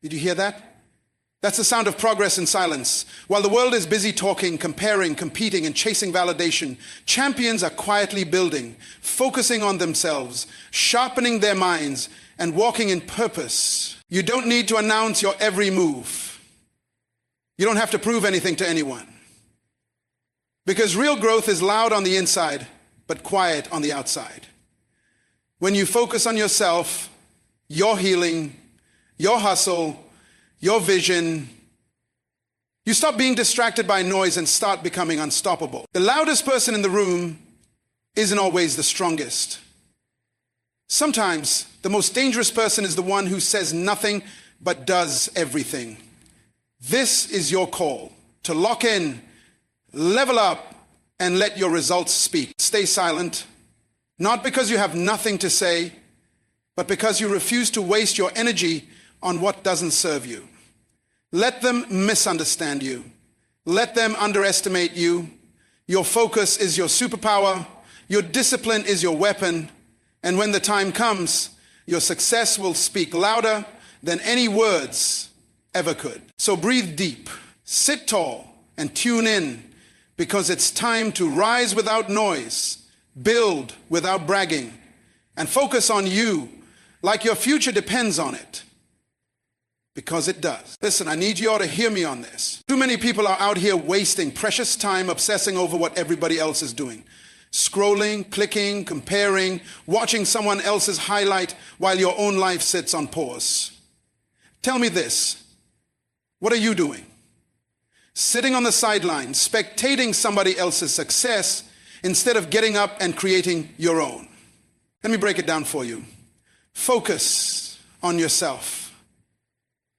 Did you hear that? That's the sound of progress in silence. While the world is busy talking, comparing, competing, and chasing validation, champions are quietly building, focusing on themselves, sharpening their minds, and walking in purpose. You don't need to announce your every move. You don't have to prove anything to anyone. Because real growth is loud on the inside, but quiet on the outside. When you focus on yourself, your healing, your hustle, your vision, you stop being distracted by noise and start becoming unstoppable. The loudest person in the room isn't always the strongest. Sometimes the most dangerous person is the one who says nothing but does everything. This is your call to lock in, level up, and let your results speak. Stay silent, not because you have nothing to say, but because you refuse to waste your energy on what doesn't serve you. Let them misunderstand you. Let them underestimate you. Your focus is your superpower. Your discipline is your weapon. And when the time comes, your success will speak louder than any words ever could. So breathe deep, sit tall, and tune in, because it's time to rise without noise, build without bragging, and focus on you like your future depends on it. Because it does. Listen, I need you all to hear me on this. Too many people are out here wasting precious time obsessing over what everybody else is doing. Scrolling, clicking, comparing, watching someone else's highlight while your own life sits on pause. Tell me this. What are you doing? Sitting on the sidelines, spectating somebody else's success instead of getting up and creating your own. Let me break it down for you. Focus on yourself.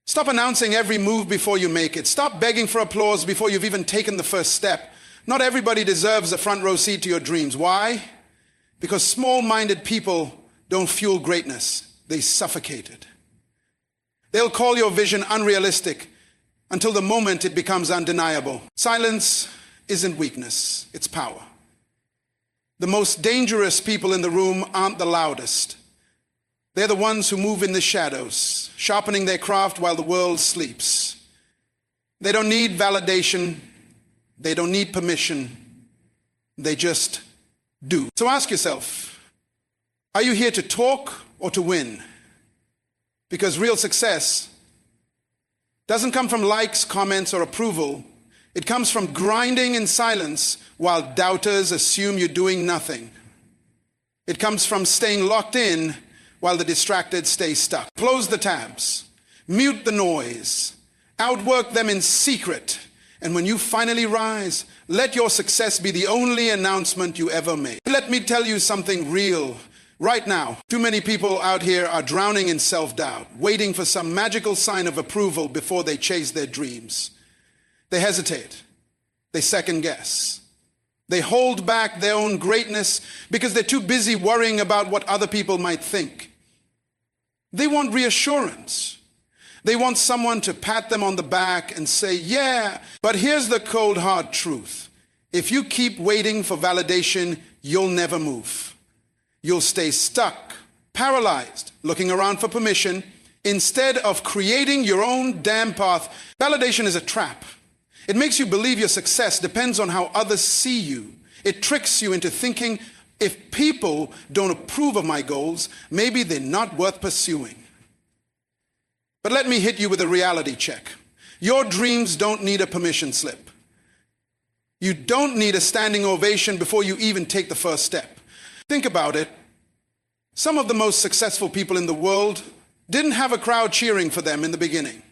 Stop announcing every move before you make it. Stop begging for applause before you've even taken the first step. Not everybody deserves a front row seat to your dreams. Why? Because small-minded people don't fuel greatness. They suffocate it. They'll call your vision unrealistic until the moment it becomes undeniable. Silence isn't weakness, it's power. The most dangerous people in the room aren't the loudest. They're the ones who move in the shadows, sharpening their craft while the world sleeps. They don't need validation. They don't need permission. They just do. So ask yourself, are you here to talk or to win? Because real success doesn't come from likes, comments, or approval. It comes from grinding in silence while doubters assume you're doing nothing. It comes from staying locked in while the distracted stay stuck. Close the tabs, mute the noise, outwork them in secret, and when you finally rise, let your success be the only announcement you ever make. Let me tell you something real right now. Too many people out here are drowning in self-doubt, waiting for some magical sign of approval before they chase their dreams. They hesitate, they second guess. They hold back their own greatness because they're too busy worrying about what other people might think. They want reassurance. They want someone to pat them on the back and say, yeah, but here's the cold hard truth. If you keep waiting for validation, you'll never move. You'll stay stuck, paralyzed, looking around for permission, instead of creating your own damn path. Validation is a trap. It makes you believe your success depends on how others see you. It tricks you into thinking, if people don't approve of my goals, maybe they're not worth pursuing. But let me hit you with a reality check. Your dreams don't need a permission slip. You don't need a standing ovation before you even take the first step. Think about it. Some of the most successful people in the world didn't have a crowd cheering for them in the beginning.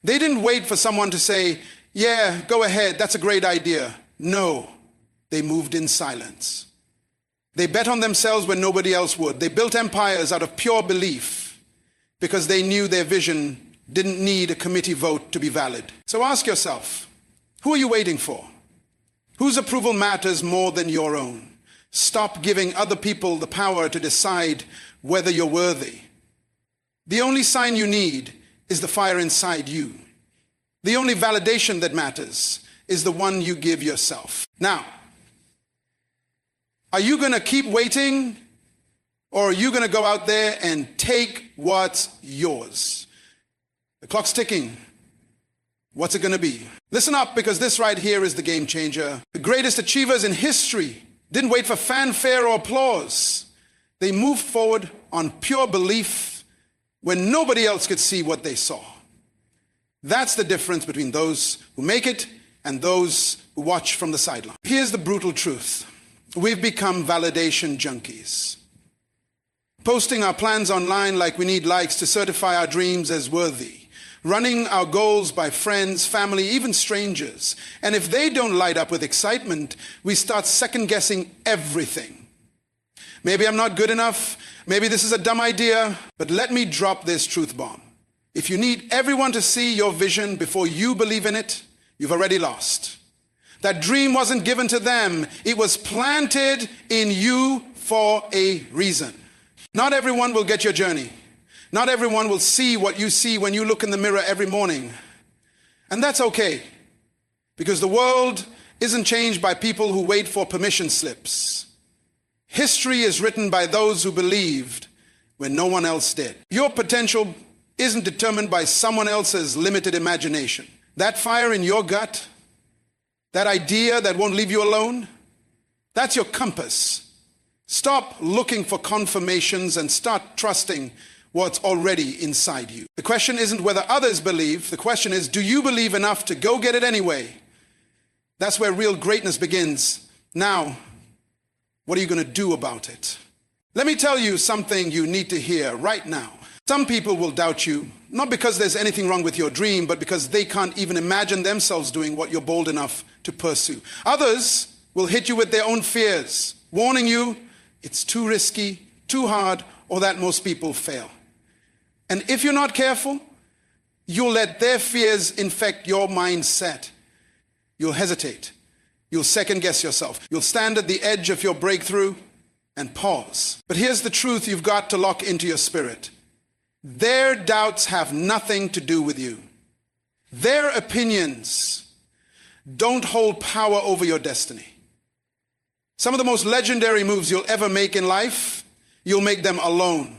They didn't wait for someone to say, yeah, go ahead, that's a great idea. No, they moved in silence. They bet on themselves when nobody else would. They built empires out of pure belief because they knew their vision didn't need a committee vote to be valid. So ask yourself, who are you waiting for? Whose approval matters more than your own? Stop giving other people the power to decide whether you're worthy. The only sign you need is the fire inside you. The only validation that matters is the one you give yourself. Now, are you going to keep waiting, or are you going to go out there and take what's yours? The clock's ticking. What's it going to be? Listen up, because this right here is the game changer. The greatest achievers in history didn't wait for fanfare or applause. They moved forward on pure belief when nobody else could see what they saw. That's the difference between those who make it and those who watch from the sideline. Here's the brutal truth. We've become validation junkies. Posting our plans online like we need likes to certify our dreams as worthy. Running our goals by friends, family, even strangers. And if they don't light up with excitement, we start second-guessing everything. Maybe I'm not good enough. Maybe this is a dumb idea. But let me drop this truth bomb. If you need everyone to see your vision before you believe in it, you've already lost. That dream wasn't given to them. It was planted in you for a reason. Not everyone will get your journey. Not everyone will see what you see when you look in the mirror every morning. And that's okay, because the world isn't changed by people who wait for permission slips. History is written by those who believed when no one else did. Your potential isn't determined by someone else's limited imagination. That fire in your gut, that idea that won't leave you alone, that's your compass. Stop looking for confirmations and start trusting what's already inside you. The question isn't whether others believe. The question is, do you believe enough to go get it anyway? That's where real greatness begins. Now, what are you going to do about it? Let me tell you something you need to hear right now. Some people will doubt you, not because there's anything wrong with your dream, but because they can't even imagine themselves doing what you're bold enough to pursue. Others will hit you with their own fears, warning you it's too risky, too hard, or that most people fail. And if you're not careful, you'll let their fears infect your mindset. You'll hesitate. You'll second guess yourself. You'll stand at the edge of your breakthrough and pause. But here's the truth you've got to lock into your spirit. Their doubts have nothing to do with you. Their opinions don't hold power over your destiny. Some of the most legendary moves you'll ever make in life, you'll make them alone.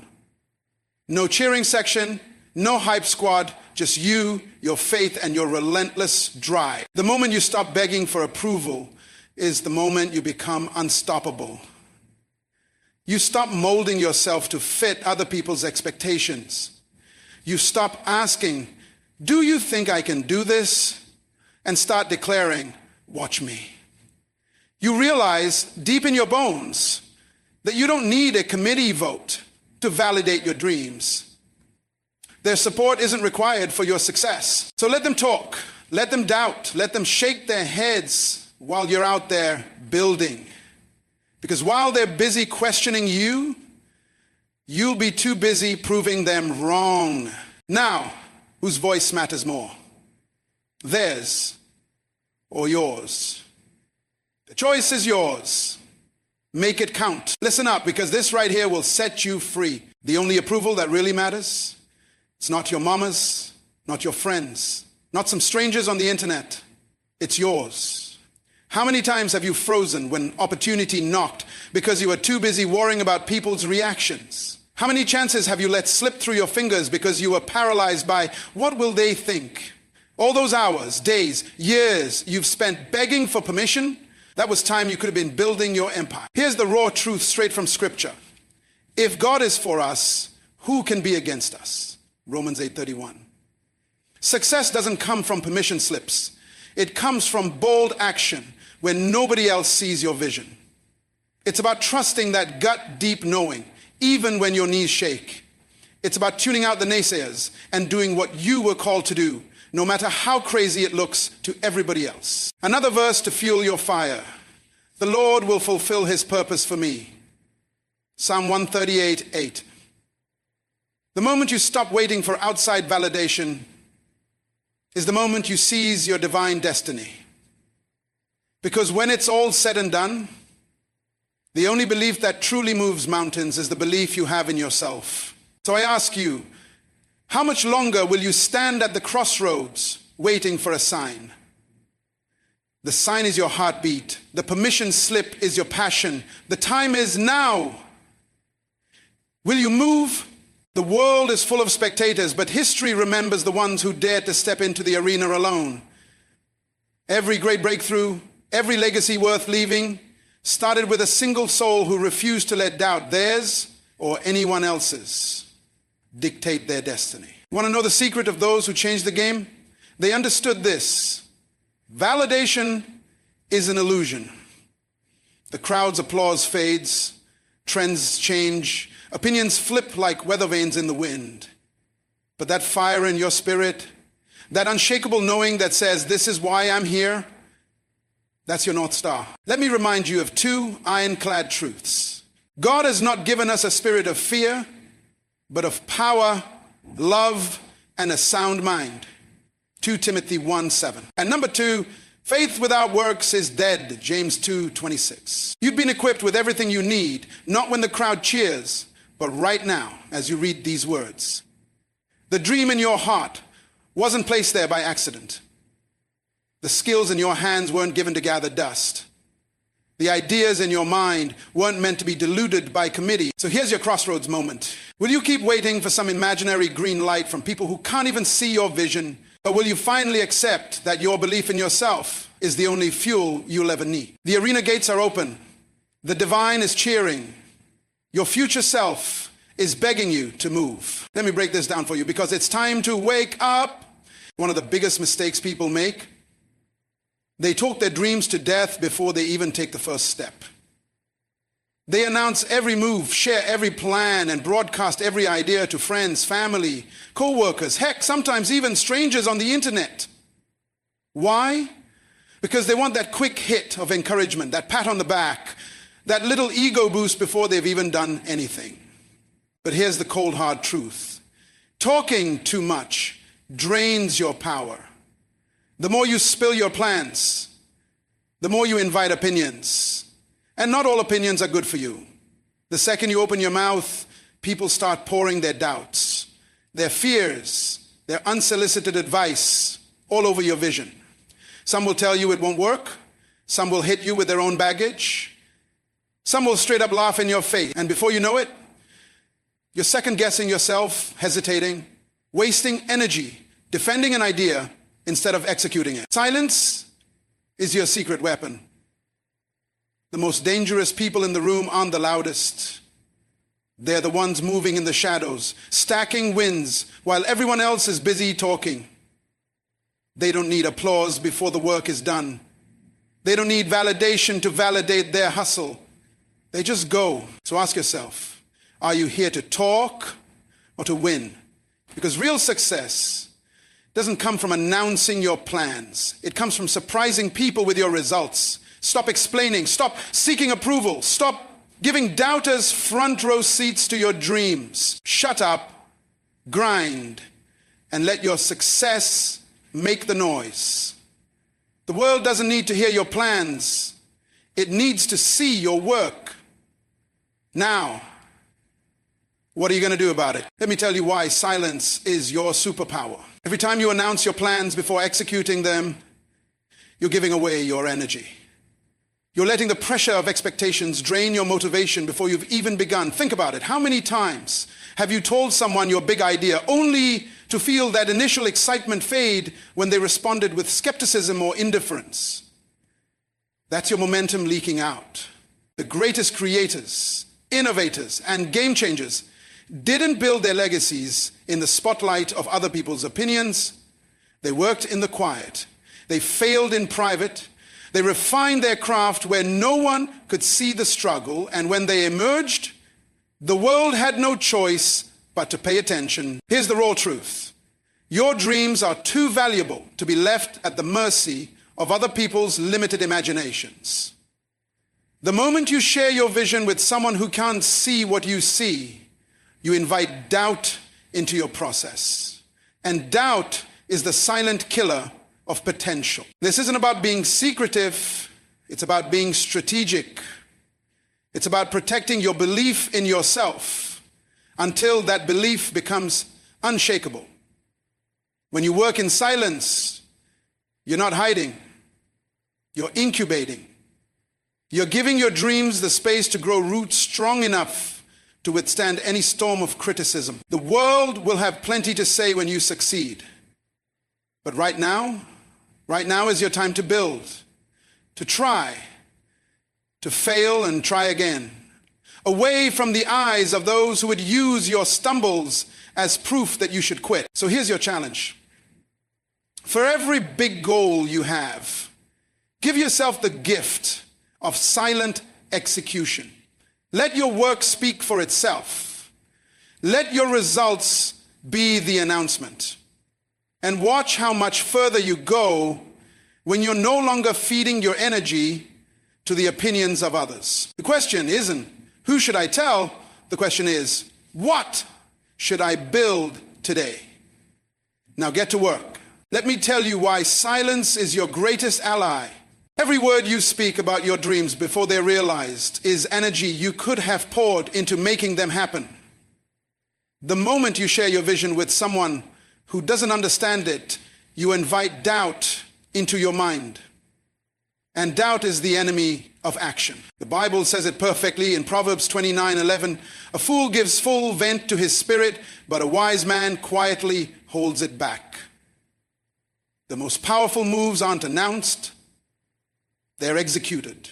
No cheering section, no hype squad, just you, your faith, and your relentless drive. The moment you stop begging for approval is the moment you become unstoppable. You stop molding yourself to fit other people's expectations. You stop asking, do you think I can do this? And start declaring, watch me. You realize deep in your bones that you don't need a committee vote to validate your dreams. Their support isn't required for your success. So let them talk, let them doubt, let them shake their heads while you're out there building. Because while they're busy questioning you, you'll be too busy proving them wrong. Now, whose voice matters more? Theirs or yours? The choice is yours. Make it count. Listen up, because this right here will set you free. The only approval that really matters, it's not your mama's, not your friends, not some strangers on the internet. It's yours. How many times have you frozen when opportunity knocked because you were too busy worrying about people's reactions? How many chances have you let slip through your fingers because you were paralyzed by what will they think? All those hours, days, years you've spent begging for permission, that was time you could have been building your empire. Here's the raw truth straight from Scripture. If God is for us, who can be against us? Romans 8:31. Success doesn't come from permission slips. It comes from bold action when nobody else sees your vision. It's about trusting that gut deep knowing, even when your knees shake. It's about tuning out the naysayers and doing what you were called to do, no matter how crazy it looks to everybody else. Another verse to fuel your fire. The Lord will fulfill his purpose for me. Psalm 138:8. The moment you stop waiting for outside validation is the moment you seize your divine destiny. Because when it's all said and done, the only belief that truly moves mountains is the belief you have in yourself. So I ask you, how much longer will you stand at the crossroads waiting for a sign? The sign is your heartbeat. The permission slip is your passion. The time is now. Will you move The world is full of spectators, but history remembers the ones who dared to step into the arena alone. Every great breakthrough, every legacy worth leaving, started with a single soul who refused to let doubt, theirs or anyone else's, dictate their destiny. Want to know the secret of those who changed the game? They understood this: validation is an illusion. The crowd's applause fades, trends change, opinions flip like weather vanes in the wind. But that fire in your spirit, that unshakable knowing that says, this is why I'm here, that's your North Star. Let me remind you of two ironclad truths. God has not given us a spirit of fear, but of power, love, and a sound mind. 2 Timothy 1:7. And number two, faith without works is dead. James 2:26. You've been equipped with everything you need, not when the crowd cheers, but right now as you read these words. The dream in your heart wasn't placed there by accident. The skills in your hands weren't given to gather dust. The ideas in your mind weren't meant to be diluted by committee. So here's your crossroads moment. Will you keep waiting for some imaginary green light from people who can't even see your vision? Or will you finally accept that your belief in yourself is the only fuel you'll ever need? The arena gates are open. The divine is cheering. Your future self is begging you to move. Let me break this down for you, because it's time to wake up. One of the biggest mistakes people make: they talk their dreams to death before they even take the first step. They announce every move, share every plan, and broadcast every idea to friends, family, co-workers, heck, sometimes even strangers on the internet. Why? Because they want that quick hit of encouragement, that pat on the back, that little ego boost before they've even done anything. But here's the cold, hard truth. Talking too much drains your power. The more you spill your plans, the more you invite opinions. And not all opinions are good for you. The second you open your mouth, people start pouring their doubts, their fears, their unsolicited advice all over your vision. Some will tell you it won't work. Some will hit you with their own baggage. Some will straight up laugh in your face. And before you know it, you're second guessing yourself, hesitating, wasting energy, defending an idea instead of executing it. Silence is your secret weapon. The most dangerous people in the room aren't the loudest. They're the ones moving in the shadows, stacking wins while everyone else is busy talking. They don't need applause before the work is done. They don't need validation to validate their hustle. They just go. So ask yourself, are you here to talk or to win? Because real success doesn't come from announcing your plans. It comes from surprising people with your results. Stop explaining. Stop seeking approval. Stop giving doubters front row seats to your dreams. Shut up, grind, and let your success make the noise. The world doesn't need to hear your plans. It needs to see your work. Now, what are you going to do about it? Let me tell you why silence is your superpower. Every time you announce your plans before executing them, you're giving away your energy. You're letting the pressure of expectations drain your motivation before you've even begun. Think about it. How many times have you told someone your big idea only to feel that initial excitement fade when they responded with skepticism or indifference? That's your momentum leaking out. The greatest creators, innovators, and game changers didn't build their legacies in the spotlight of other people's opinions. They worked in the quiet. They failed in private. They refined their craft where no one could see the struggle. And when they emerged, the world had no choice but to pay attention. Here's the raw truth. Your dreams are too valuable to be left at the mercy of other people's limited imaginations. The moment you share your vision with someone who can't see what you see, you invite doubt into your process. And doubt is the silent killer of potential. This isn't about being secretive. It's about being strategic. It's about protecting your belief in yourself until that belief becomes unshakable. When you work in silence, you're not hiding. You're incubating. You're giving your dreams the space to grow roots strong enough to withstand any storm of criticism. The world will have plenty to say when you succeed. But right now is your time to build, to try, to fail and try again. Away from the eyes of those who would use your stumbles as proof that you should quit. So here's your challenge. For every big goal you have, give yourself the gift of silent execution. Let your work speak for itself. Let your results be the announcement. And watch how much further you go when you're no longer feeding your energy to the opinions of others. The question isn't, who should I tell? The question is, what should I build today? Now get to work. Let me tell you why silence is your greatest ally. Every word you speak about your dreams before they're realized is energy you could have poured into making them happen. The moment you share your vision with someone who doesn't understand it, you invite doubt into your mind. And doubt is the enemy of action. The Bible says it perfectly in Proverbs 29:11. A fool gives full vent to his spirit, but a wise man quietly holds it back. The most powerful moves aren't announced, they're executed.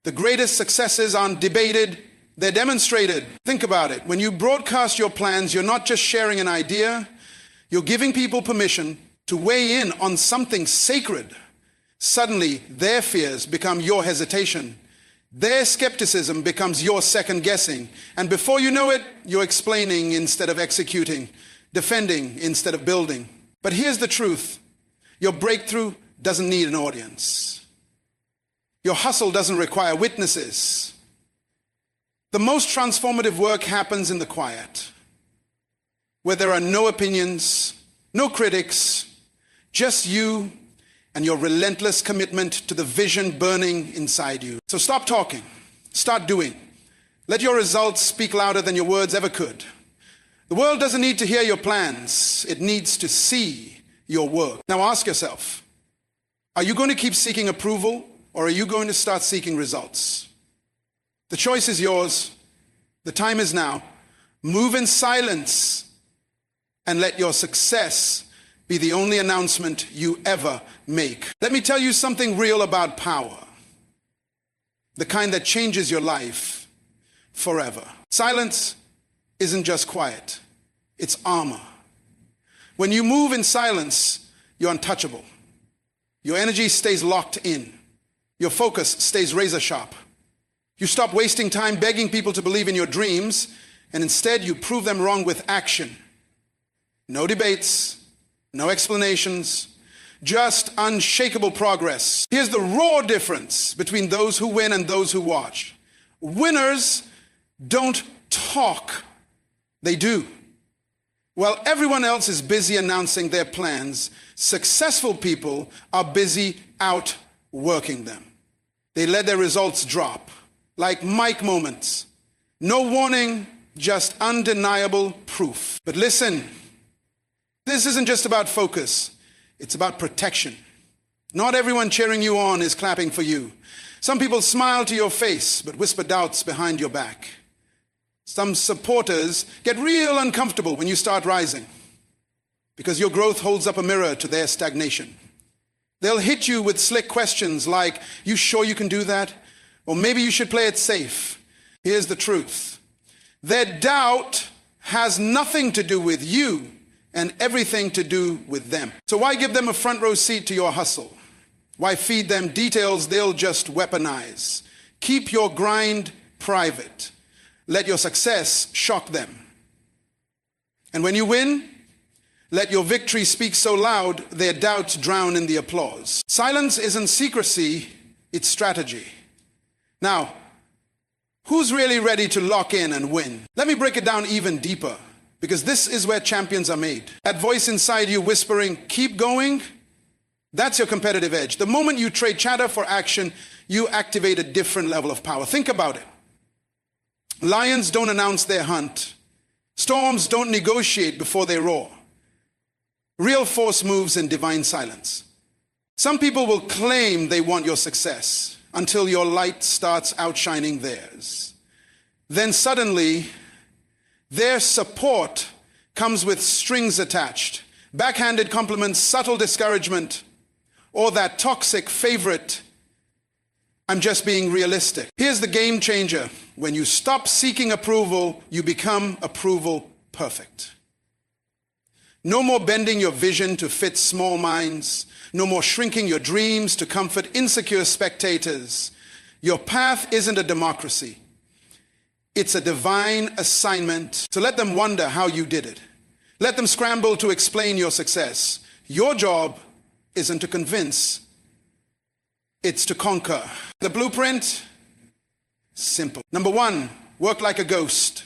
The greatest successes aren't debated, they're demonstrated. Think about it. When you broadcast your plans, you're not just sharing an idea, you're giving people permission to weigh in on something sacred. Suddenly, their fears become your hesitation. Their skepticism becomes your second guessing. And before you know it, you're explaining instead of executing, defending instead of building. But here's the truth. Your breakthrough doesn't need an audience. Your hustle doesn't require witnesses. The most transformative work happens in the quiet, where there are no opinions, no critics, just you and your relentless commitment to the vision burning inside you. So stop talking, start doing. Let your results speak louder than your words ever could. The world doesn't need to hear your plans, it needs to see your work. Now ask yourself, are you going to keep seeking approval or are you going to start seeking results? The choice is yours. The time is now. Move in silence and let your success be the only announcement you ever make. Let me tell you something real about power, the kind that changes your life forever. Silence isn't just quiet, it's armor. When you move in silence, you're untouchable. Your energy stays locked in. Your focus stays razor sharp. You stop wasting time begging people to believe in your dreams, and instead you prove them wrong with action. No debates, no explanations, just unshakable progress. Here's the raw difference between those who win and those who watch. Winners don't talk, they do. While everyone else is busy announcing their plans, successful people are busy outworking them. They let their results drop, like mic moments. No warning, just undeniable proof. But listen, this isn't just about focus, it's about protection. Not everyone cheering you on is clapping for you. Some people smile to your face, but whisper doubts behind your back. Some supporters get real uncomfortable when you start rising because your growth holds up a mirror to their stagnation. They'll hit you with slick questions like, you sure you can do that? Or maybe you should play it safe. Here's the truth. Their doubt has nothing to do with you and everything to do with them. So why give them a front row seat to your hustle? Why feed them details they'll just weaponize? Keep your grind private. Let your success shock them. And when you win, let your victory speak so loud their doubts drown in the applause. Silence isn't secrecy, it's strategy. Now, who's really ready to lock in and win? Let me break it down even deeper, because this is where champions are made. That voice inside you whispering, keep going, that's your competitive edge. The moment you trade chatter for action, you activate a different level of power. Think about it. Lions don't announce their hunt. Storms don't negotiate before they roar. Real force moves in divine silence. Some people will claim they want your success until your light starts outshining theirs. Then suddenly, Their support comes with strings attached, backhanded compliments, subtle discouragement, or that toxic favorite, I'm just being realistic. Here's the game changer. When you stop seeking approval, you become approval perfect. No more bending your vision to fit small minds. No more shrinking your dreams to comfort insecure spectators. Your path isn't a democracy. It's a divine assignment. So let them wonder how you did it. Let them scramble to explain your success. Your job isn't to convince. It's to conquer. The blueprint? Simple. Number 1, work like a ghost,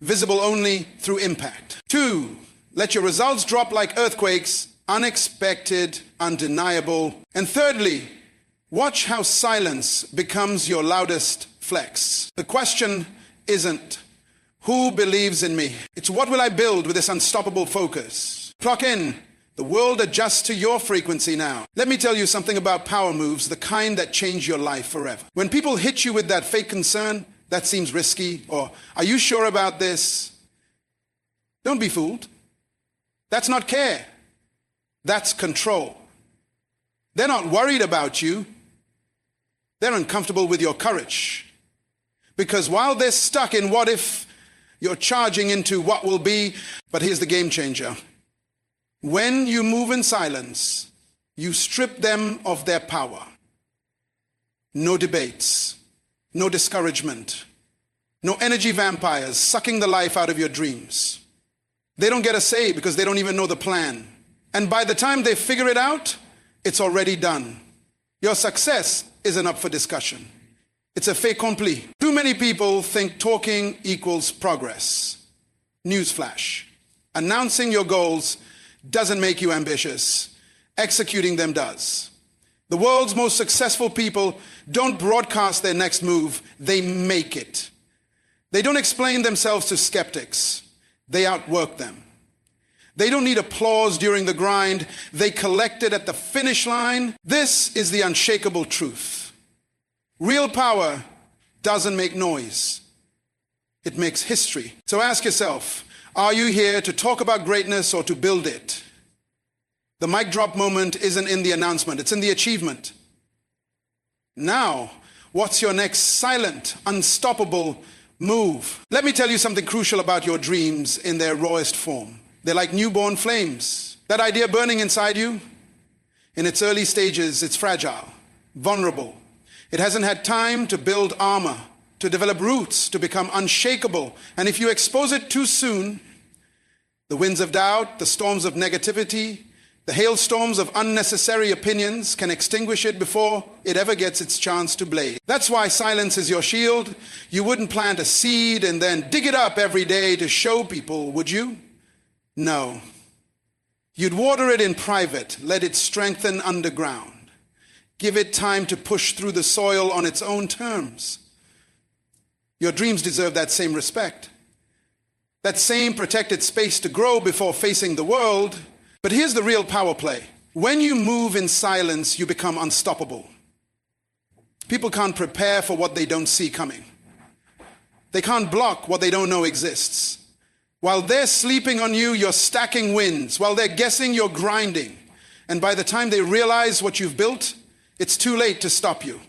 visible only through impact. 2, let your results drop like earthquakes, unexpected, undeniable. And thirdly, watch how silence becomes your loudest flex. The question isn't, who believes in me? It's what will I build with this unstoppable focus? Clock in. The world adjusts to your frequency now. Let me tell you something about power moves, the kind that change your life forever. When people hit you with that fake concern, that seems risky, or are you sure about this? Don't be fooled. That's not care. That's control. They're not worried about you. They're uncomfortable with your courage. Because while they're stuck in what if, you're charging into what will be. But here's the game changer. When you move in silence, you strip them of their power. No debates, no discouragement, no energy vampires sucking the life out of your dreams. They don't get a say because they don't even know the plan. And by the time they figure it out, it's already done. Your success isn't up for discussion. It's a fait accompli. Too many people think talking equals progress. Newsflash. Announcing your goals doesn't make you ambitious. Executing them does. The world's most successful people don't broadcast their next move, they make it. They don't explain themselves to skeptics. They outwork them. They don't need applause during the grind. They collect it at the finish line. This is the unshakable truth. Real power doesn't make noise. It makes history. So ask yourself, are you here to talk about greatness or to build it? The mic drop moment isn't in the announcement, it's in the achievement. Now, what's your next silent, unstoppable move? Let me tell you something crucial about your dreams in their rawest form. They're like newborn flames. That idea burning inside you, in its early stages, it's fragile, vulnerable. It hasn't had time to build armor, to develop roots, to become unshakable. And if you expose it too soon, the winds of doubt, the storms of negativity, the hailstorms of unnecessary opinions can extinguish it before it ever gets its chance to blaze. That's why silence is your shield. You wouldn't plant a seed and then dig it up every day to show people, would you? No. You'd water it in private, let it strengthen underground. Give it time to push through the soil on its own terms. Your dreams deserve that same respect, that same protected space to grow before facing the world. But here's the real power play. When you move in silence, you become unstoppable. People can't prepare for what they don't see coming. They can't block what they don't know exists. While they're sleeping on you, you're stacking wins. While they're guessing, you're grinding. And by the time they realize what you've built, it's too late to stop you.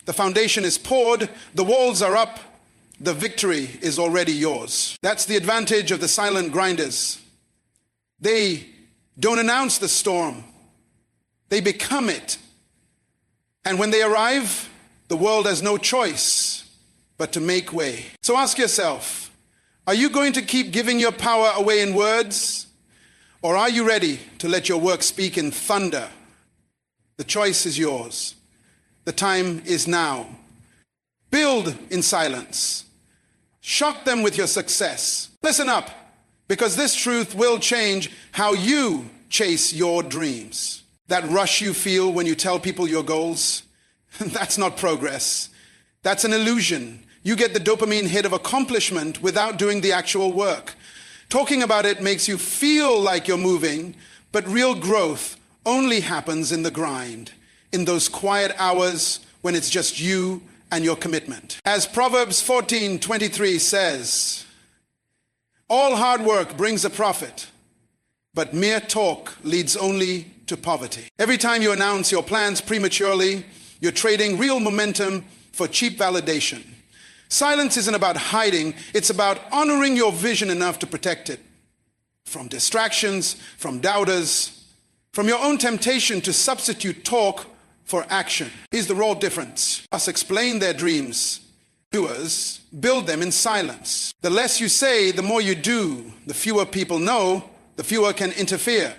The foundation is poured, the walls are up, the victory is already yours. That's the advantage of the silent grinders. They don't announce the storm, they become it. And when they arrive, the world has no choice but to make way. So ask yourself, are you going to keep giving your power away in words? Or are you ready to let your work speak in thunder? The choice is yours. The time is now. Build in silence. Shock them with your success. Listen up, because this truth will change how you chase your dreams. That rush you feel when you tell people your goals, that's not progress. That's an illusion. You get the dopamine hit of accomplishment without doing the actual work. Talking about it makes you feel like you're moving, but real growth only happens in the grind, in those quiet hours when it's just you and your commitment. As Proverbs 14:23 says, All hard work brings a profit, but mere talk leads only to poverty. Every time you announce your plans prematurely, you're trading real momentum for cheap validation. Silence isn't about hiding, it's about honoring your vision enough to protect it. From distractions, from doubters, from your own temptation to substitute talk for action. Here's the raw difference. Us explain their dreams. Doers build them in silence. The less you say, the more you do. The fewer people know, the fewer can interfere.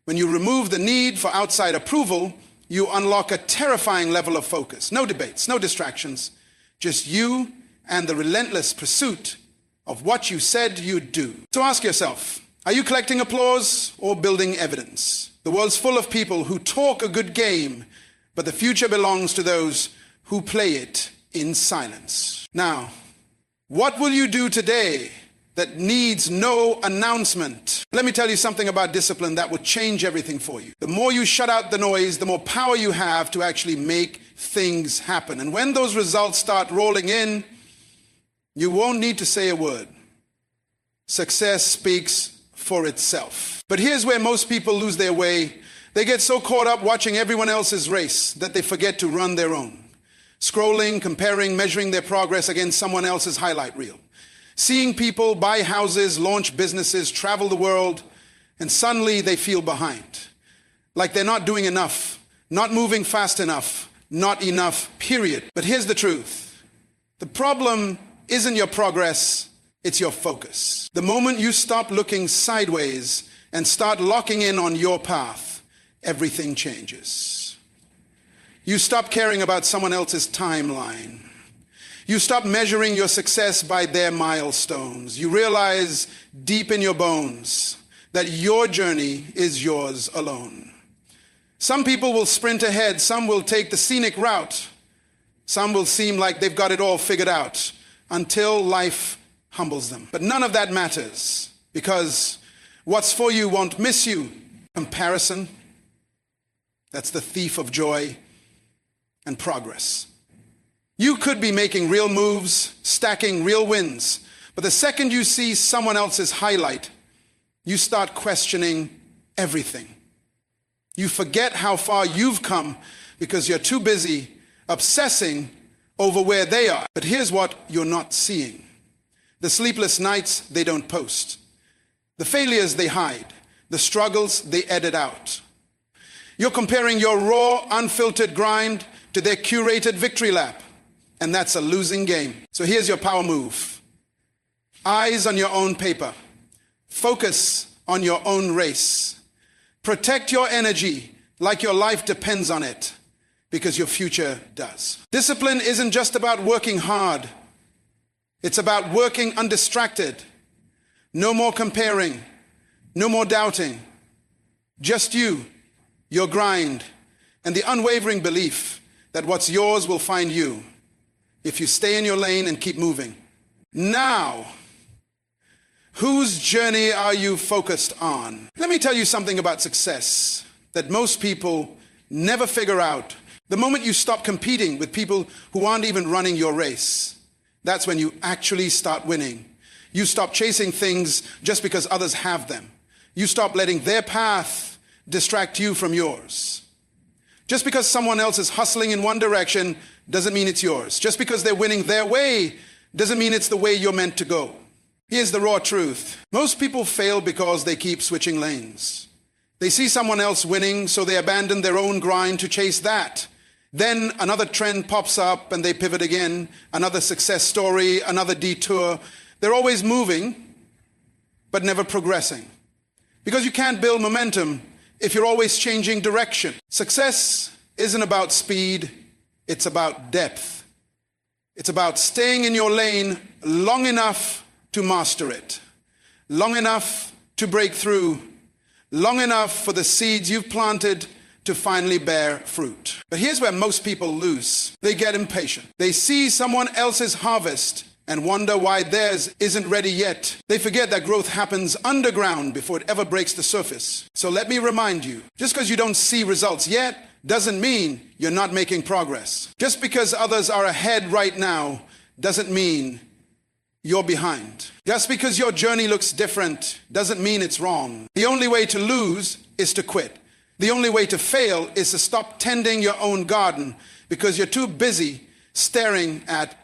When you remove the need for outside approval, you unlock a terrifying level of focus. No debates, no distractions, just you and the relentless pursuit of what you said you'd do. So ask yourself, are you collecting applause or building evidence? The world's full of people who talk a good game, but the future belongs to those who play it in silence. Now, what will you do today that needs no announcement? Let me tell you something about discipline that will change everything for you. The more you shut out the noise, the more power you have to actually make things happen. And when those results start rolling in, you won't need to say a word. Success speaks for itself. But here's where most people lose their way. They get so caught up watching everyone else's race that they forget to run their own. Scrolling, comparing, measuring their progress against someone else's highlight reel. Seeing people buy houses, launch businesses, travel the world, and suddenly they feel behind. Like they're not doing enough, not moving fast enough, not enough, period. But here's the truth. The problem isn't your progress, it's your focus. The moment you stop looking sideways and start locking in on your path, everything changes. You stop caring about someone else's timeline. You stop measuring your success by their milestones. You realize deep in your bones that your journey is yours alone. Some people will sprint ahead. Some will take the scenic route. Some will seem like they've got it all figured out until life humbles them. But none of that matters, because what's for you won't miss you. Comparison, that's the thief of joy and progress. You could be making real moves, stacking real wins, but the second you see someone else's highlight, you start questioning everything. You forget how far you've come because you're too busy obsessing over where they are. But here's what you're not seeing. The sleepless nights they don't post. The failures they hide. The struggles they edit out. You're comparing your raw, unfiltered grind to their curated victory lap. And that's a losing game. So here's your power move. Eyes on your own paper. Focus on your own race. Protect your energy like your life depends on it, because your future does. Discipline isn't just about working hard. It's about working undistracted. No more comparing. No more doubting. Just you, your grind, and the unwavering belief that what's yours will find you if you stay in your lane and keep moving. Now, whose journey are you focused on? Let me tell you something about success that most people never figure out. The moment you stop competing with people who aren't even running your race, that's when you actually start winning. You stop chasing things just because others have them. You stop letting their path distract you from yours. Just because someone else is hustling in one direction doesn't mean it's yours. Just because they're winning their way doesn't mean it's the way you're meant to go. Here's the raw truth. Most people fail because they keep switching lanes. They see someone else winning, so they abandon their own grind to chase that. Then another trend pops up and they pivot again. Another success story, another detour. They're always moving, but never progressing. Because you can't build momentum if you're always changing direction. Success isn't about speed, it's about depth. It's about staying in your lane long enough to master it, long enough to break through, long enough for the seeds you've planted to finally bear fruit. But here's where most people lose. They get impatient. They see someone else's harvest and wonder why theirs isn't ready yet. They forget that growth happens underground before it ever breaks the surface. So let me remind you, just because you don't see results yet doesn't mean you're not making progress. Just because others are ahead right now doesn't mean you're behind. Just because your journey looks different doesn't mean it's wrong. The only way to lose is to quit. The only way to fail is to stop tending your own garden because you're too busy staring at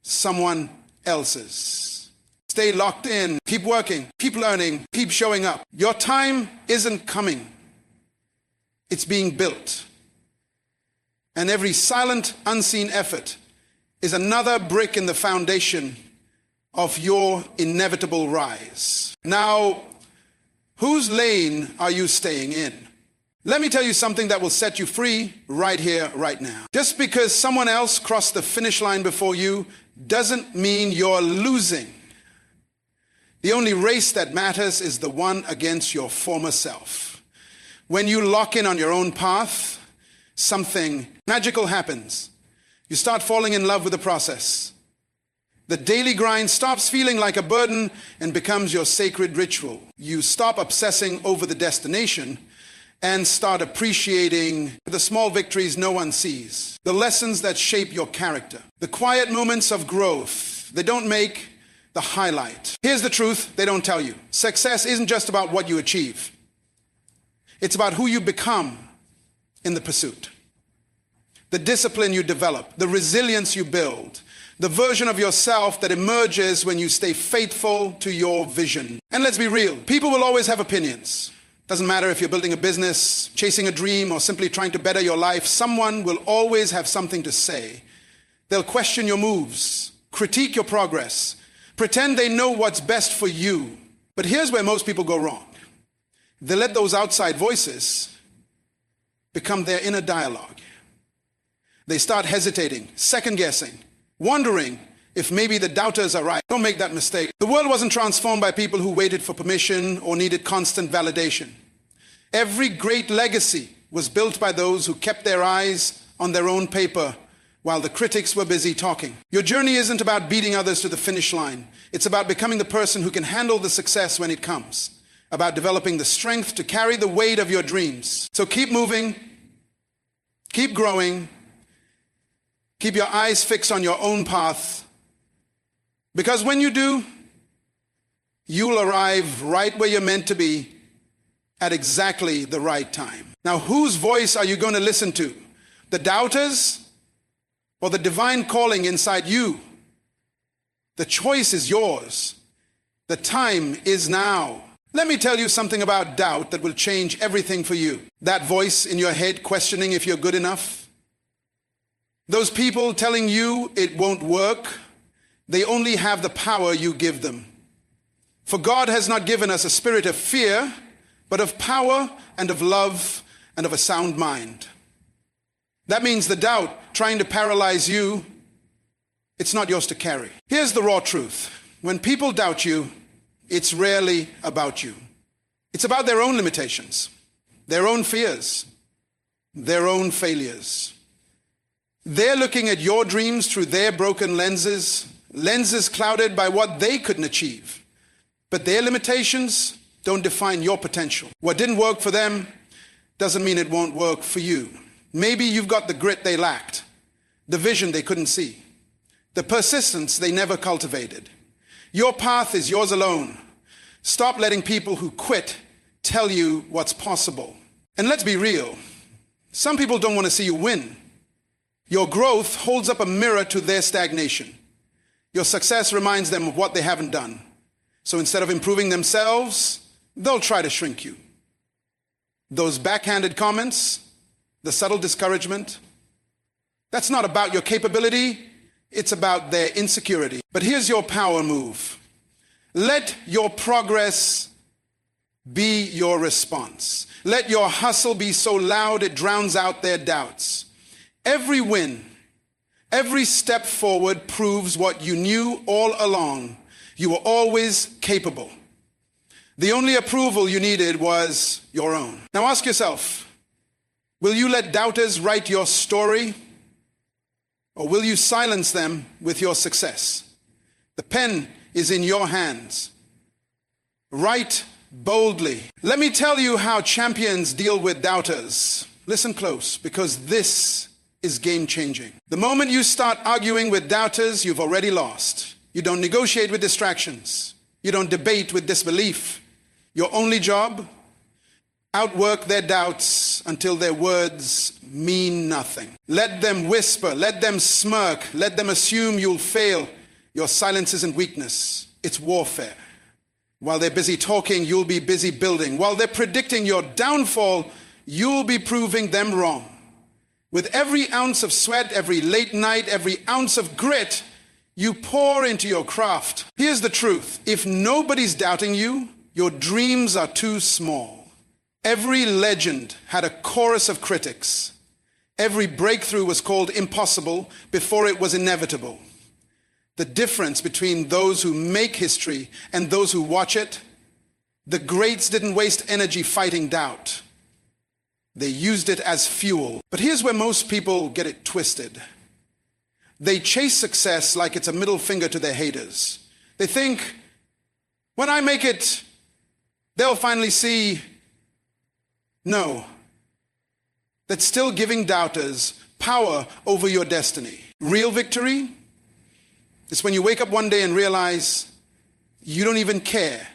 someone else's. Stay locked in, keep working, keep learning, keep showing up. Your time isn't coming. It's being built. And every silent, unseen effort is another brick in the foundation of your inevitable rise. Now, whose lane are you staying in? Let me tell you something that will set you free right here, right now. Just because someone else crossed the finish line before you doesn't mean you're losing. The only race that matters is the one against your former self. When you lock in on your own path, something magical happens. You start falling in love with the process. The daily grind stops feeling like a burden and becomes your sacred ritual. You stop obsessing over the destination and start appreciating the small victories no one sees, the lessons that shape your character, the quiet moments of growth. They don't make the highlight. Here's the truth they don't tell you. Success isn't just about what you achieve. It's about who you become in the pursuit. The discipline you develop, the resilience you build, the version of yourself that emerges when you stay faithful to your vision. And let's be real, people will always have opinions. Doesn't matter if you're building a business, chasing a dream, or simply trying to better your life, someone will always have something to say. They'll question your moves, critique your progress, pretend they know what's best for you. But here's where most people go wrong. They let those outside voices become their inner dialogue. They start hesitating, second-guessing, wondering if maybe the doubters are right. Don't make that mistake. The world wasn't transformed by people who waited for permission or needed constant validation. Every great legacy was built by those who kept their eyes on their own paper while the critics were busy talking. Your journey isn't about beating others to the finish line. It's about becoming the person who can handle the success when it comes, about developing the strength to carry the weight of your dreams. So keep moving, keep growing, keep your eyes fixed on your own path, because when you do, you'll arrive right where you're meant to be at exactly the right time. Now, whose voice are you going to listen to? The doubters or the divine calling inside you? The choice is yours. The time is now. Let me tell you something about doubt that will change everything for you. That voice in your head questioning if you're good enough. Those people telling you it won't work, they only have the power you give them. For God has not given us a spirit of fear, but of power and of love and of a sound mind. That means the doubt trying to paralyze you, it's not yours to carry. Here's the raw truth. When people doubt you, it's rarely about you. It's about their own limitations, their own fears, their own failures. They're looking at your dreams through their broken lenses clouded by what they couldn't achieve. But their limitations don't define your potential. What didn't work for them doesn't mean it won't work for you. Maybe you've got the grit they lacked, the vision they couldn't see, the persistence they never cultivated. Your path is yours alone. Stop letting people who quit tell you what's possible. And let's be real. Some people don't want to see you win. Your growth holds up a mirror to their stagnation. Your success reminds them of what they haven't done. So instead of improving themselves, they'll try to shrink you. Those backhanded comments, the subtle discouragement, that's not about your capability, it's about their insecurity. But here's your power move. Let your progress be your response. Let your hustle be so loud it drowns out their doubts. Every win, every step forward proves what you knew all along. You were always capable. The only approval you needed was your own. Now ask yourself, will you let doubters write your story? Or will you silence them with your success? The pen is in your hands. Write boldly. Let me tell you how champions deal with doubters. Listen close, because this is game-changing. The moment you start arguing with doubters, you've already lost. You don't negotiate with distractions. You don't debate with disbelief. Your only job? Outwork their doubts until their words mean nothing. Let them whisper, let them smirk, let them assume you'll fail. Your silence isn't weakness, it's warfare. While they're busy talking, you'll be busy building. While they're predicting your downfall, you'll be proving them wrong. With every ounce of sweat, every late night, every ounce of grit, you pour into your craft. Here's the truth. If nobody's doubting you, your dreams are too small. Every legend had a chorus of critics. Every breakthrough was called impossible before it was inevitable. The difference between those who make history and those who watch it, the greats didn't waste energy fighting doubt. They used it as fuel. But here's where most people get it twisted. They chase success like it's a middle finger to their haters. They think, when I make it, they'll finally see. No. That's still giving doubters power over your destiny. Real victory is when you wake up one day and realize you don't even care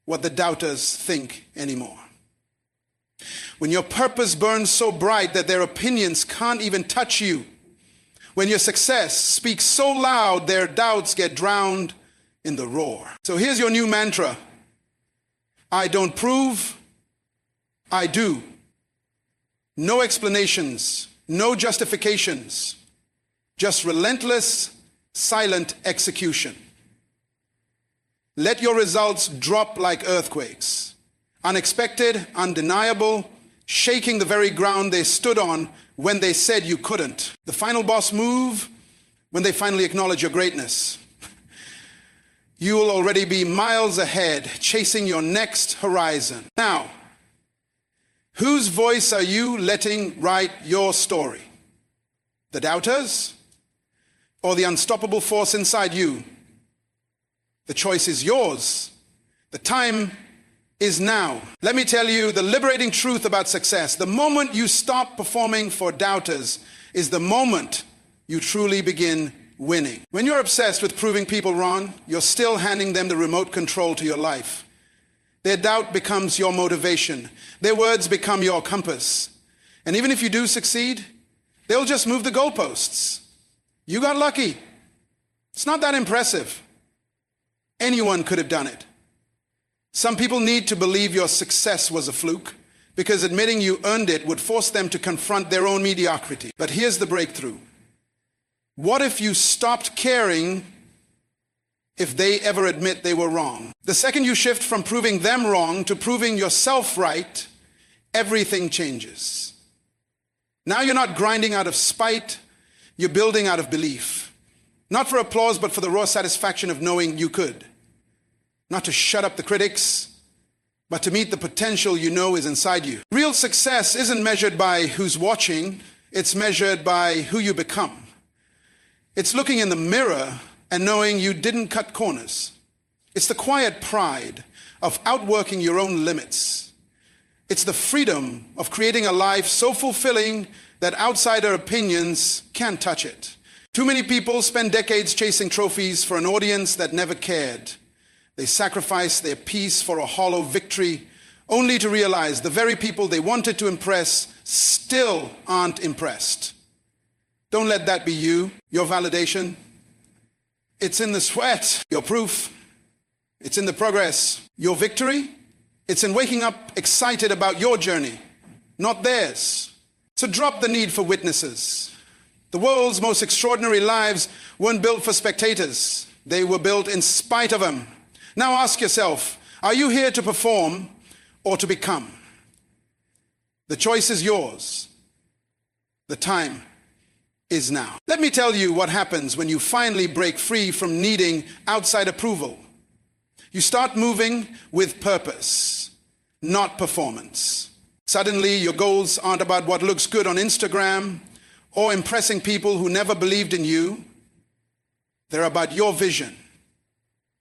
what the doubters think anymore. When your purpose burns so bright that their opinions can't even touch you. When your success speaks so loud their doubts get drowned in the roar. So here's your new mantra. I don't prove, I do. No explanations, no justifications, just relentless, silent execution. Let your results drop like earthquakes, unexpected, undeniable, shaking the very ground they stood on when they said you couldn't. The final boss move when they finally acknowledge your greatness. You will already be miles ahead, chasing your next horizon. Now, whose voice are you letting write your story? The doubters or the unstoppable force inside you? The choice is yours. The time is now. Let me tell you the liberating truth about success. The moment you stop performing for doubters is the moment you truly begin winning. When you're obsessed with proving people wrong, you're still handing them the remote control to your life. Their doubt becomes your motivation. Their words become your compass. And even if you do succeed, they'll just move the goalposts. You got lucky. It's not that impressive. Anyone could have done it. Some people need to believe your success was a fluke because admitting you earned it would force them to confront their own mediocrity. But here's the breakthrough. What if you stopped caring if they ever admit they were wrong? The second you shift from proving them wrong to proving yourself right, everything changes. Now you're not grinding out of spite, you're building out of belief. Not for applause, but for the raw satisfaction of knowing you could. Not to shut up the critics, but to meet the potential you know is inside you. Real success isn't measured by who's watching, it's measured by who you become. It's looking in the mirror and knowing you didn't cut corners. It's the quiet pride of outworking your own limits. It's the freedom of creating a life so fulfilling that outsider opinions can't touch it. Too many people spend decades chasing trophies for an audience that never cared. They sacrifice their peace for a hollow victory, only to realize the very people they wanted to impress still aren't impressed. Don't let that be you, your validation. It's in the sweat, your proof. It's in the progress, your victory. It's in waking up excited about your journey, not theirs. So drop the need for witnesses. The world's most extraordinary lives weren't built for spectators. They were built in spite of them. Now ask yourself, are you here to perform or to become? The choice is yours. The time is now. Let me tell you what happens when you finally break free from needing outside approval. You start moving with purpose, not performance. Suddenly, your goals aren't about what looks good on Instagram or impressing people who never believed in you. They're about your vision,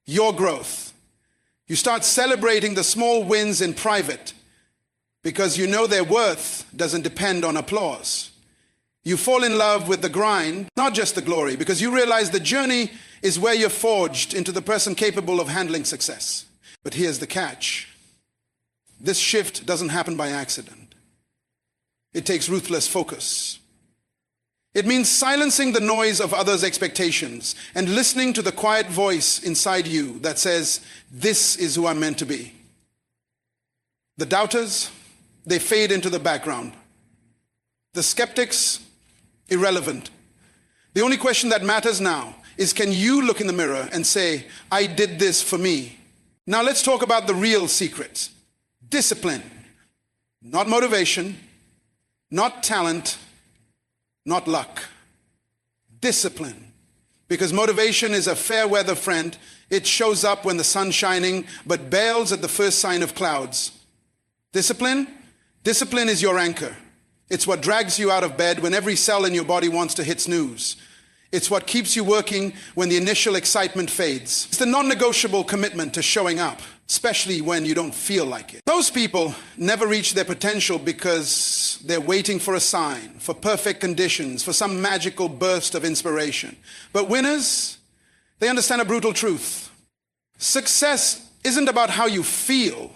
your growth. You start celebrating the small wins in private because you know their worth doesn't depend on applause. You fall in love with the grind, not just the glory, because you realize the journey is where you're forged into the person capable of handling success. But here's the catch. This shift doesn't happen by accident. It takes ruthless focus. It means silencing the noise of others' expectations and listening to the quiet voice inside you that says, this is who I'm meant to be. The doubters, they fade into the background. The skeptics, irrelevant. The only question that matters now is, can you look in the mirror and say, I did this for me? Now let's talk about the real secret. Discipline. Not motivation, not talent, not luck. Discipline. Because motivation is a fair weather friend. It shows up when the sun's shining, but bails at the first sign of clouds. Discipline? Discipline is your anchor. It's what drags you out of bed when every cell in your body wants to hit snooze. It's what keeps you working when the initial excitement fades. It's the non-negotiable commitment to showing up, especially when you don't feel like it. Most people never reach their potential because they're waiting for a sign, for perfect conditions, for some magical burst of inspiration. But winners, they understand a brutal truth. Success isn't about how you feel.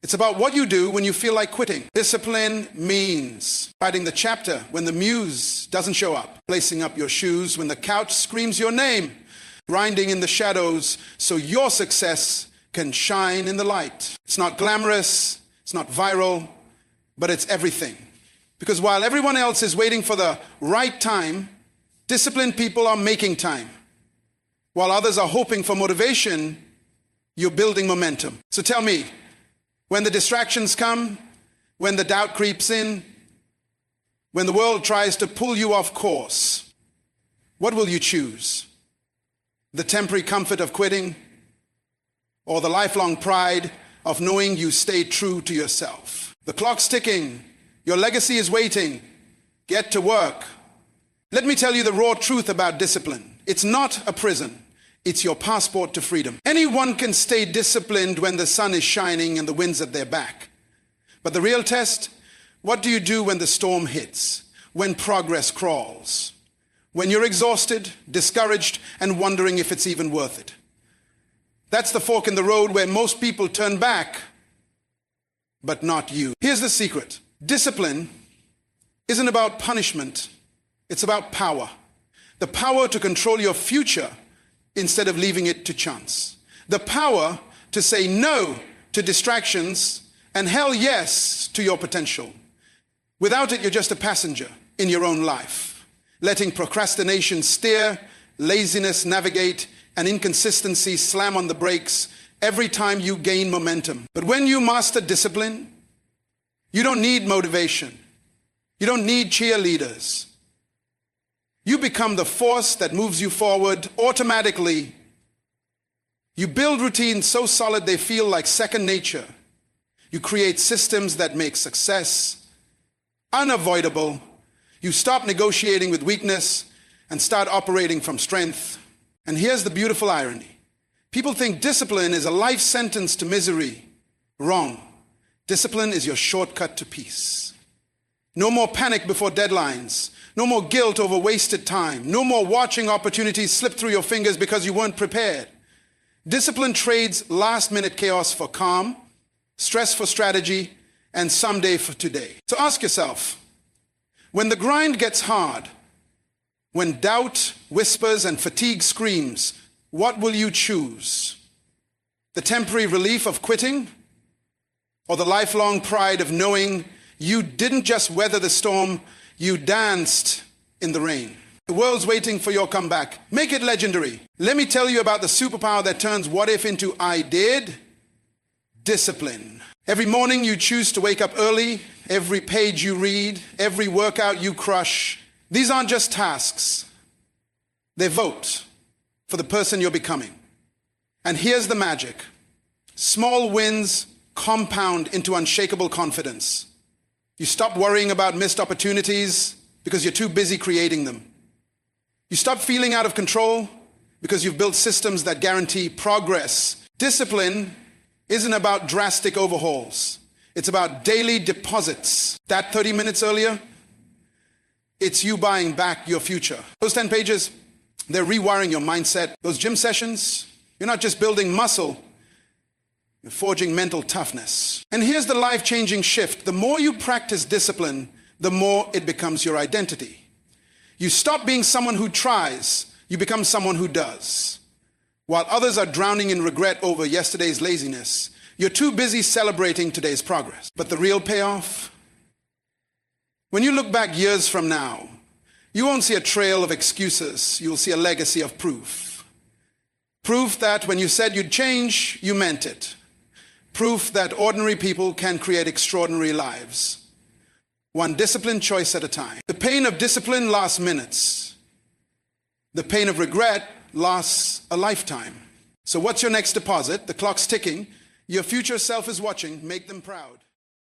It's about what you do when you feel like quitting. Discipline means writing the chapter when the muse doesn't show up, placing up your shoes when the couch screams your name, grinding in the shadows so your success can shine in the light. It's not glamorous, it's not viral, but it's everything. Because while everyone else is waiting for the right time, disciplined people are making time. While others are hoping for motivation, you're building momentum. So tell me, when the distractions come, when the doubt creeps in, when the world tries to pull you off course, what will you choose? The temporary comfort of quitting, or the lifelong pride of knowing you stayed true to yourself? The clock's ticking. Your legacy is waiting. Get to work. Let me tell you the raw truth about discipline. It's not a prison. It's your passport to freedom. Anyone can stay disciplined when the sun is shining and the wind's at their back. But the real test, what do you do when the storm hits? When progress crawls? When you're exhausted, discouraged, and wondering if it's even worth it? That's the fork in the road where most people turn back, but not you. Here's the secret. Discipline isn't about punishment. It's about power. The power to control your future instead of leaving it to chance. The power to say no to distractions and hell yes to your potential. Without it, you're just a passenger in your own life, letting procrastination steer, laziness navigate, and inconsistency slam on the brakes every time you gain momentum. But when you master discipline, you don't need motivation. You don't need cheerleaders. You become the force that moves you forward automatically. You build routines so solid they feel like second nature. You create systems that make success unavoidable. You stop negotiating with weakness and start operating from strength. And here's the beautiful irony. People think discipline is a life sentence to misery. Wrong. Discipline is your shortcut to peace. No more panic before deadlines. No more guilt over wasted time. No more watching opportunities slip through your fingers because you weren't prepared. Discipline trades last-minute chaos for calm, stress for strategy, and someday for today. So ask yourself, when the grind gets hard, when doubt whispers and fatigue screams, what will you choose? The temporary relief of quitting, or the lifelong pride of knowing you didn't just weather the storm, you danced in the rain? The world's waiting for your comeback. Make it legendary. Let me tell you about the superpower that turns what if into I did. Discipline. Every morning you choose to wake up early, every page you read, every workout you crush. These aren't just tasks. They vote for the person you're becoming. And here's the magic. Small wins compound into unshakable confidence. You stop worrying about missed opportunities because you're too busy creating them. You stop feeling out of control because you've built systems that guarantee progress. Discipline isn't about drastic overhauls. It's about daily deposits. That 30 minutes earlier, It's you buying back your future. Those 10 pages, they're rewiring your mindset. Those gym sessions, you're not just building muscle, you're forging mental toughness. And here's the life-changing shift. The more you practice discipline, the more it becomes your identity. You stop being someone who tries, you become someone who does. While others are drowning in regret over yesterday's laziness, you're too busy celebrating today's progress. But the real payoff? When you look back years from now, you won't see a trail of excuses. You'll see a legacy of proof. Proof that when you said you'd change, you meant it. Proof that ordinary people can create extraordinary lives. One disciplined choice at a time. The pain of discipline lasts minutes. The pain of regret lasts a lifetime. So what's your next deposit? The clock's ticking. Your future self is watching. Make them proud.